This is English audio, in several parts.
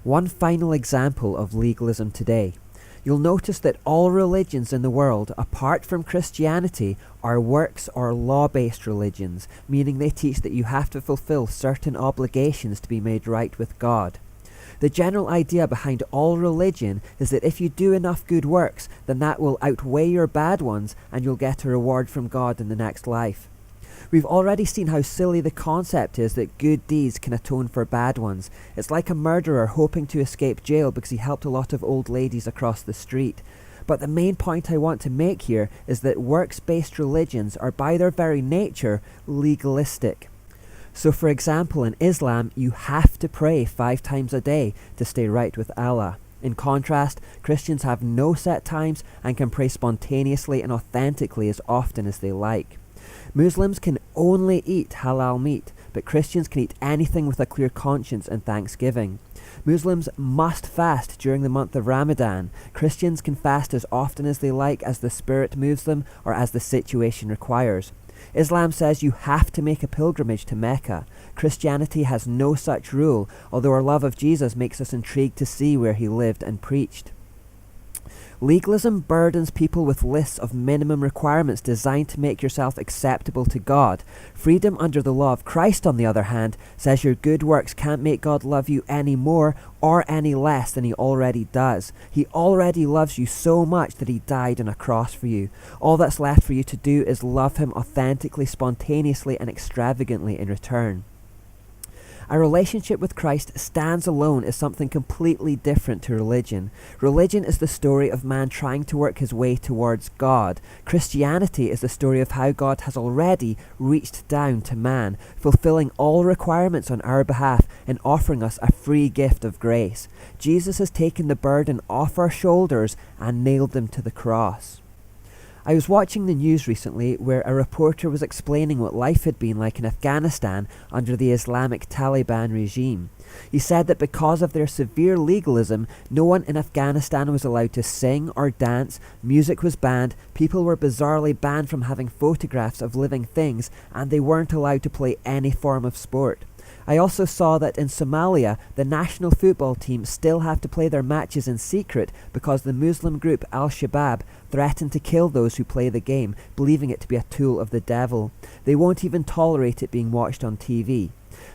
One final example of legalism today. You'll notice that all religions in the world, apart from Christianity, are works or law-based religions, meaning they teach that you have to fulfill certain obligations to be made right with God. The general idea behind all religion is that if you do enough good works, then that will outweigh your bad ones and you'll get a reward from God in the next life. We've already seen how silly the concept is that good deeds can atone for bad ones. It's like a murderer hoping to escape jail because he helped a lot of old ladies across the street. But the main point I want to make here is that works-based religions are by their very nature legalistic. So for example, in Islam, you have to pray 5 times a day to stay right with Allah. In contrast, Christians have no set times and can pray spontaneously and authentically as often as they like. Muslims can only eat halal meat, but Christians can eat anything with a clear conscience and thanksgiving. Muslims must fast during the month of Ramadan. Christians can fast as often as they like as the spirit moves them or as the situation requires. Islam says you have to make a pilgrimage to Mecca. Christianity has no such rule, although our love of Jesus makes us intrigued to see where he lived and preached. Legalism burdens people with lists of minimum requirements designed to make yourself acceptable to God. Freedom under the law of Christ, on the other hand, says your good works can't make God love you any more or any less than he already does. He already loves you so much that he died on a cross for you. All that's left for you to do is love him authentically, spontaneously, and extravagantly in return. A relationship with Christ stands alone as something completely different to religion. Religion is the story of man trying to work his way towards God. Christianity is the story of how God has already reached down to man, fulfilling all requirements on our behalf and offering us a free gift of grace. Jesus has taken the burden off our shoulders and nailed them to the cross. I was watching the news recently where a reporter was explaining what life had been like in Afghanistan under the Islamic Taliban regime. He said that because of their severe legalism, no one in Afghanistan was allowed to sing or dance, music was banned, people were bizarrely banned from having photographs of living things, and they weren't allowed to play any form of sport. I also saw that in Somalia, the national football team still have to play their matches in secret because the Muslim group Al-Shabaab threaten to kill those who play the game, believing it to be a tool of the devil. They won't even tolerate it being watched on TV.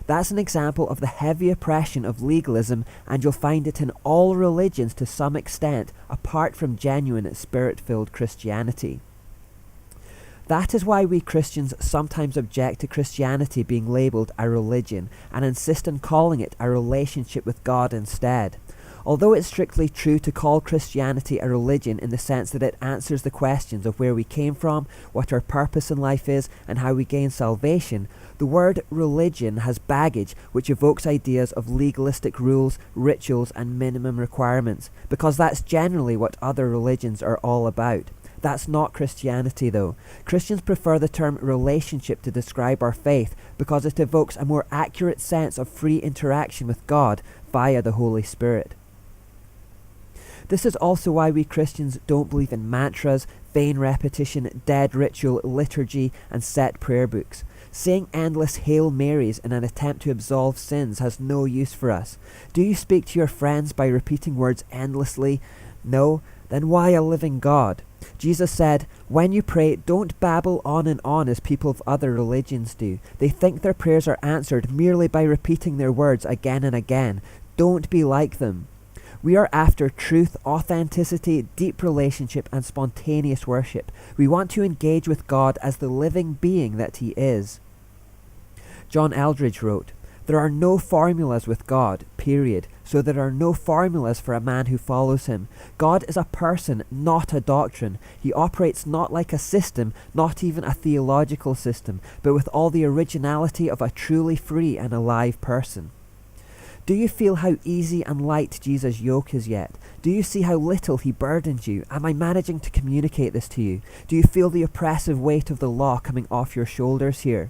That's an example of the heavy oppression of legalism, and you'll find it in all religions to some extent, apart from genuine spirit-filled Christianity. That is why we Christians sometimes object to Christianity being labelled a religion and insist on calling it a relationship with God instead. Although it's strictly true to call Christianity a religion in the sense that it answers the questions of where we came from, what our purpose in life is, and how we gain salvation, the word religion has baggage which evokes ideas of legalistic rules, rituals, and minimum requirements, because that's generally what other religions are all about. That's not Christianity though. Christians prefer the term relationship to describe our faith because it evokes a more accurate sense of free interaction with God via the Holy Spirit. This is also why we Christians don't believe in mantras, vain repetition, dead ritual, liturgy, and set prayer books. Saying endless Hail Marys in an attempt to absolve sins has no use for us. Do you speak to your friends by repeating words endlessly? No? Then why a living God? Jesus said, when you pray, don't babble on and on as people of other religions do. They think their prayers are answered merely by repeating their words again and again. Don't be like them. We are after truth, authenticity, deep relationship, and spontaneous worship. We want to engage with God as the living being that he is. John Eldridge wrote, there are no formulas with God, period. So there are no formulas for a man who follows him. God is a person, not a doctrine. He operates not like a system, not even a theological system, but with all the originality of a truly free and alive person. Do you feel how easy and light Jesus' yoke is yet? Do you see how little he burdens you? Am I managing to communicate this to you? Do you feel the oppressive weight of the law coming off your shoulders here?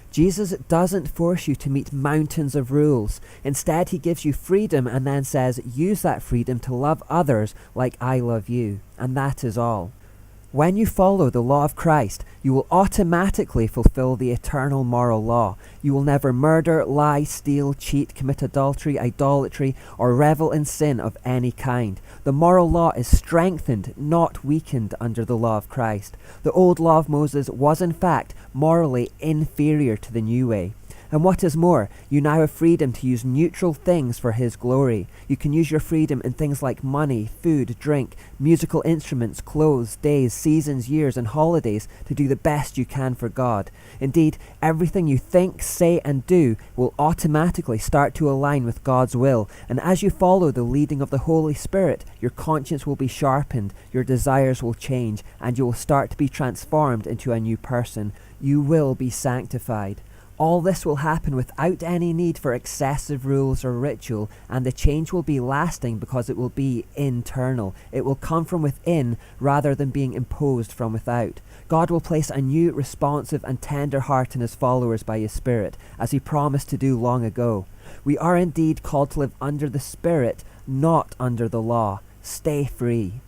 Jesus doesn't force you to meet mountains of rules. Instead, he gives you freedom and then says, use that freedom to love others like I love you. And that is all. When you follow the law of Christ, you will automatically fulfill the eternal moral law. You will never murder, lie, steal, cheat, commit adultery, idolatry, or revel in sin of any kind. The moral law is strengthened, not weakened, under the law of Christ. The old law of Moses was in fact morally inferior to the new way. And what is more, you now have freedom to use neutral things for His glory. You can use your freedom in things like money, food, drink, musical instruments, clothes, days, seasons, years, and holidays to do the best you can for God. Indeed, everything you think, say, and do will automatically start to align with God's will. And as you follow the leading of the Holy Spirit, your conscience will be sharpened, your desires will change, and you will start to be transformed into a new person. You will be sanctified. All this will happen without any need for excessive rules or ritual, and the change will be lasting because it will be internal. It will come from within rather than being imposed from without. God will place a new, responsive and tender heart in His followers by His Spirit, as He promised to do long ago. We are indeed called to live under the Spirit, not under the law. Stay free.